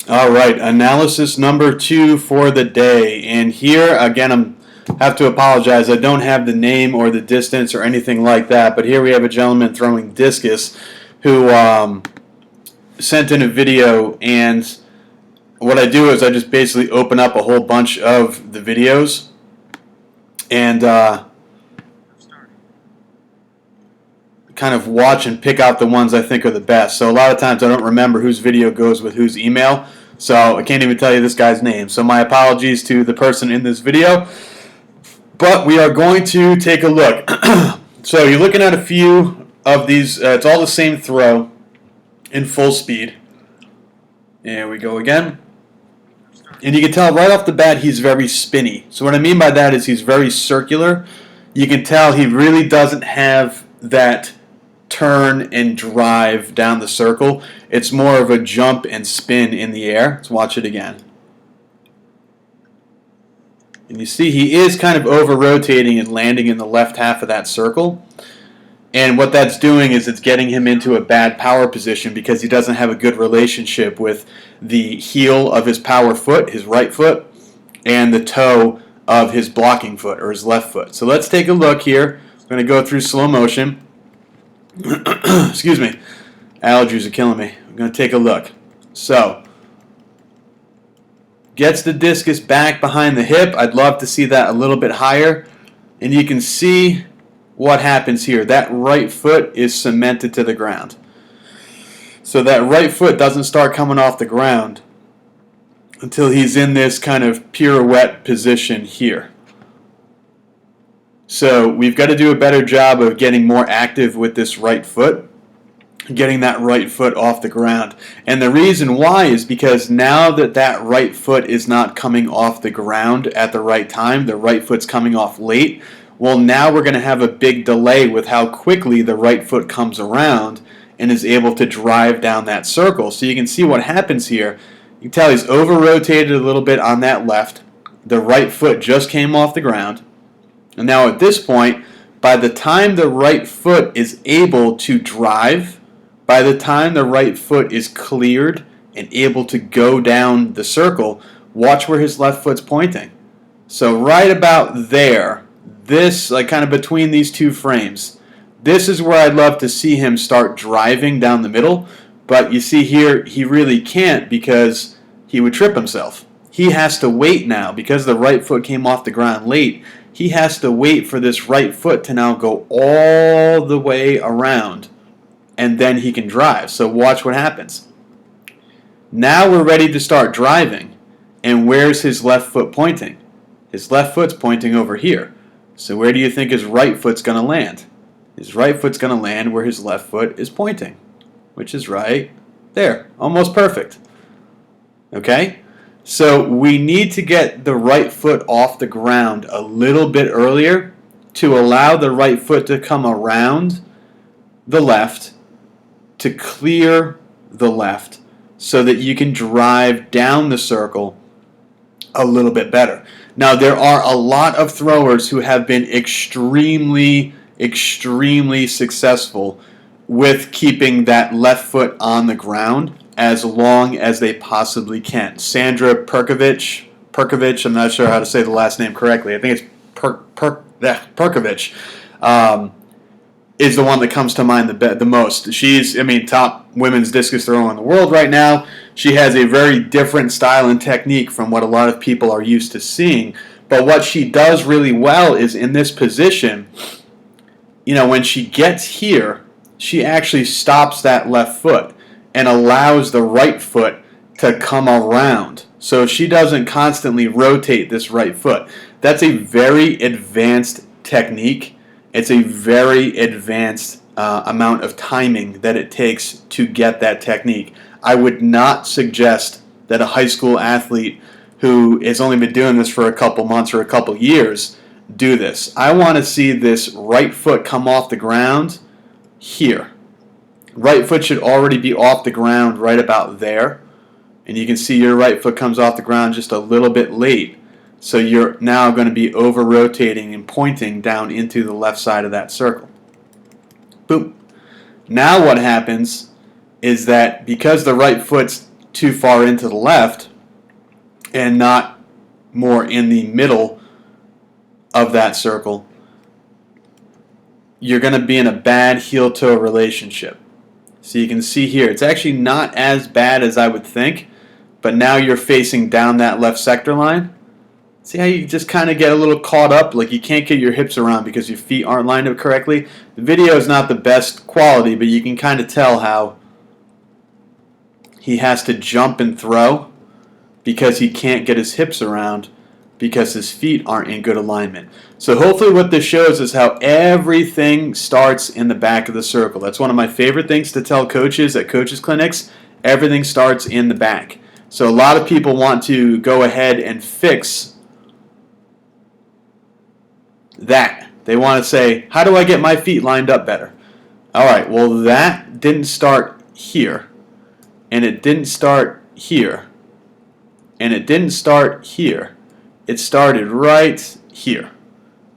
All right, analysis number 2 for the day. And here, again, I have to apologize. I don't have the name or the distance or anything like that. But here we have a gentleman throwing discus who sent in a video. And what I do is I just basically open up a whole bunch of the videos. And kind of watch and pick out the ones I think are the best. So a lot of times I don't remember whose video goes with whose email, so I can't even tell you this guy's name. So my apologies to the person in this video, but we are going to take a look. So you're looking at a few of these. It's all the same throw in full speed. There we go again. And you can tell right off the bat he's very spinny. So what I mean by that is he's very circular. You can tell he really doesn't have that turn and drive down the circle. It's more of a jump and spin in the air. Let's watch it again. And you see he is kind of over-rotating and landing in the left half of that circle. And what that's doing is it's getting him into a bad power position because he doesn't have a good relationship with the heel of his power foot, his right foot, and the toe of his blocking foot or his left foot. So let's take a look here. I'm going to go through slow motion. Excuse me, allergies are killing me. I'm going to take a look. So, gets the discus back behind the hip. I'd love to see that a little bit higher. And you can see what happens here. That right foot is cemented to the ground. So that right foot doesn't start coming off the ground until he's in this kind of pirouette position here. So we've got to do a better job of getting more active with this right foot, getting that right foot off the ground. And the reason why is because now that that right foot is not coming off the ground at the right time, the right foot's coming off late, well, now we're going to have a big delay with how quickly the right foot comes around and is able to drive down that circle. So you can see what happens here. You can tell he's over-rotated a little bit on that left. The right foot just came off the ground. And now at this point, by the time the right foot is able to drive, by the time the right foot is cleared and able to go down the circle, watch where his left foot's pointing. So right about there, this, like kind of between these two frames, this is where I'd love to see him start driving down the middle. But you see here, he really can't because he would trip himself. He has to wait now because the right foot came off the ground late. He has to wait for this right foot to now go all the way around, and then he can drive. So watch what happens. Now we're ready to start driving, and where's his left foot pointing? His left foot's pointing over here. So where do you think his right foot's going to land? His right foot's going to land where his left foot is pointing, which is right there. Almost perfect. Okay? So we need to get the right foot off the ground a little bit earlier to allow the right foot to come around the left, to clear the left, so that you can drive down the circle a little bit better. Now, there are a lot of throwers who have been extremely successful with keeping that left foot on the ground as long as they possibly can. Sandra Perkovic, I'm not sure how to say the last name correctly. I think it's Perkovic, is the one that comes to mind the most. She's, top women's discus thrower in the world right now. She has a very different style and technique from what a lot of people are used to seeing. But what she does really well is in this position, when she gets here, she actually stops that left foot and allows the right foot to come around. So she doesn't constantly rotate this right foot. That's a very advanced technique. It's a very advanced amount of timing that it takes to get that technique. I would not suggest that a high school athlete who has only been doing this for a couple months or a couple years do this. I want to see this right foot come off the ground here. Right foot should already be off the ground right about there. And you can see your right foot comes off the ground just a little bit late. So you're now going to be over-rotating and pointing down into the left side of that circle. Boom. Now what happens is that because the right foot's too far into the left and not more in the middle of that circle, you're going to be in a bad heel-toe relationship. So you can see here, it's actually not as bad as I would think, but now you're facing down that left sector line. See how you just kind of get a little caught up, like you can't get your hips around because your feet aren't lined up correctly. The video is not the best quality, but you can kind of tell how he has to jump and throw because he can't get his hips around because his feet aren't in good alignment. So hopefully what this shows is how everything starts in the back of the circle. That's one of my favorite things to tell coaches at coaches clinics. Everything starts in the back. So a lot of people want to go ahead and fix that. They want to say, how do I get my feet lined up better? All right, well, that didn't start here, and it didn't start here, and it didn't start here. It started right here.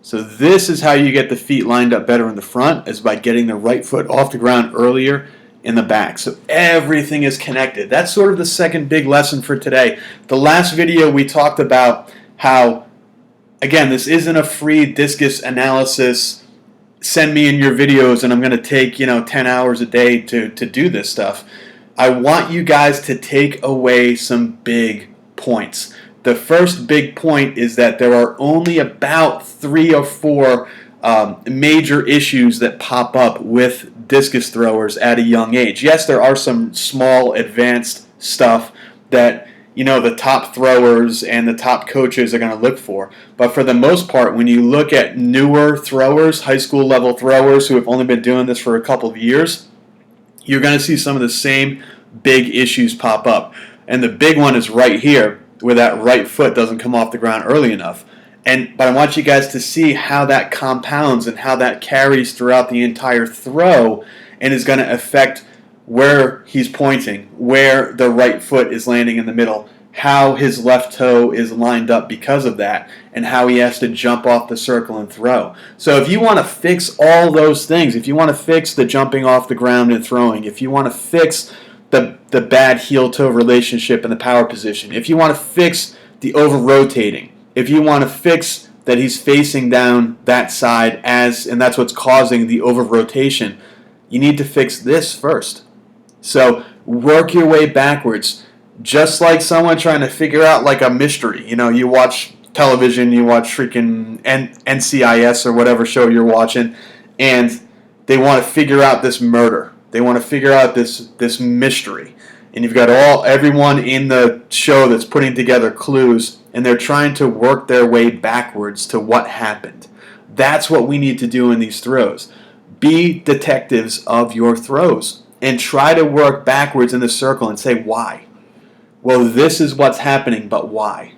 So this is how you get the feet lined up better in the front, is by getting the right foot off the ground earlier in the back. So everything is connected. That's sort of the second big lesson for today. The last video we talked about how, again, this isn't a free discus analysis. Send me in your videos and I'm going to take 10 hours a day to do this stuff. I want you guys to take away some big points. The first big point is that there are only about 3 or 4 major issues that pop up with discus throwers at a young age. Yes, there are some small advanced stuff that the top throwers and the top coaches are going to look for. But for the most part, when you look at newer throwers, high school level throwers who have only been doing this for a couple of years, you're going to see some of the same big issues pop up. And the big one is right here, where that right foot doesn't come off the ground early enough. But I want you guys to see how that compounds and how that carries throughout the entire throw and is going to affect where he's pointing, where the right foot is landing in the middle, how his left toe is lined up because of that, and how he has to jump off the circle and throw. So if you want to fix all those things, if you want to fix the jumping off the ground and throwing, if you want to fix the bad heel-toe relationship in the power position, if you want to fix the over-rotating, if you want to fix that he's facing down that side and that's what's causing the over-rotation, you need to fix this first. So work your way backwards, just like someone trying to figure out like a mystery. You watch television, you watch freaking NCIS or whatever show you're watching, and they want to figure out this murder. They want to figure out this mystery. And you've got everyone in the show that's putting together clues, and they're trying to work their way backwards to what happened. That's what we need to do in these throws. Be detectives of your throws and try to work backwards in the circle and say, why? Well, this is what's happening, but why?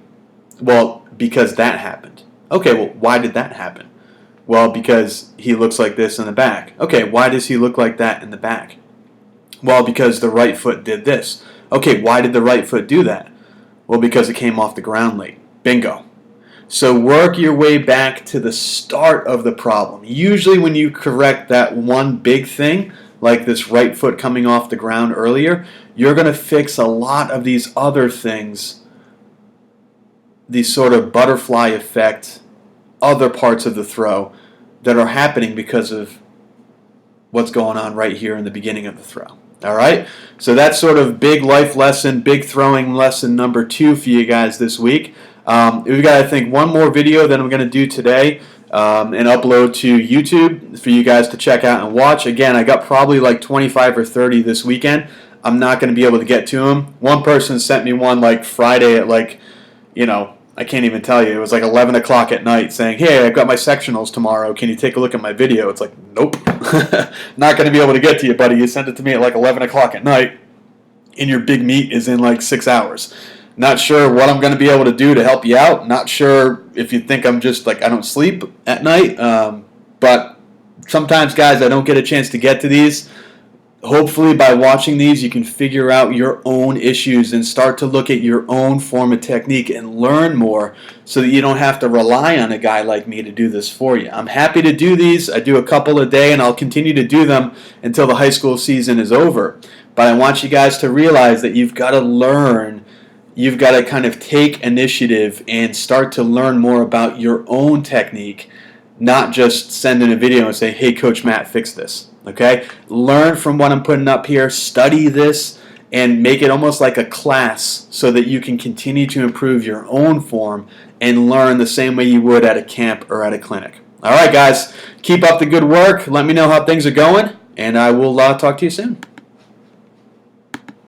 Well, because that happened. Okay, well, why did that happen? Well, because he looks like this in the back. Okay, why does he look like that in the back? Well, because the right foot did this. Okay, why did the right foot do that? Well, because it came off the ground late. Bingo. So work your way back to the start of the problem. Usually when you correct that one big thing, like this right foot coming off the ground earlier, you're going to fix a lot of these other things, these sort of butterfly effect, other parts of the throw that are happening because of what's going on right here in the beginning of the throw. All right? So that's sort of big life lesson, big throwing lesson number 2 for you guys this week. We've got, I think, one more video that I'm going to do today and upload to YouTube for you guys to check out and watch. Again, I got probably like 25 or 30 this weekend. I'm not going to be able to get to them. One person sent me one like Friday at like, I can't even tell you. It was like 11 o'clock at night saying, hey, I've got my sectionals tomorrow. Can you take a look at my video? It's like, nope. Not going to be able to get to you, buddy. You sent it to me at like 11 o'clock at night, and your big meet is in like 6 hours. Not sure what I'm going to be able to do to help you out. Not sure if you think I'm just like I don't sleep at night. But sometimes, guys, I don't get a chance to get to these. Hopefully by watching these you can figure out your own issues and start to look at your own form of technique and learn more so that you don't have to rely on a guy like me to do this for you. I'm happy to do these. I do a couple a day and I'll continue to do them until the high school season is over. But I want you guys to realize that you've got to learn. You've got to kind of take initiative and start to learn more about your own technique, not just send in a video and say, hey, Coach Matt, fix this. Okay? Learn from what I'm putting up here. Study this and make it almost like a class so that you can continue to improve your own form and learn the same way you would at a camp or at a clinic. All right, guys. Keep up the good work. Let me know how things are going, and I will talk to you soon.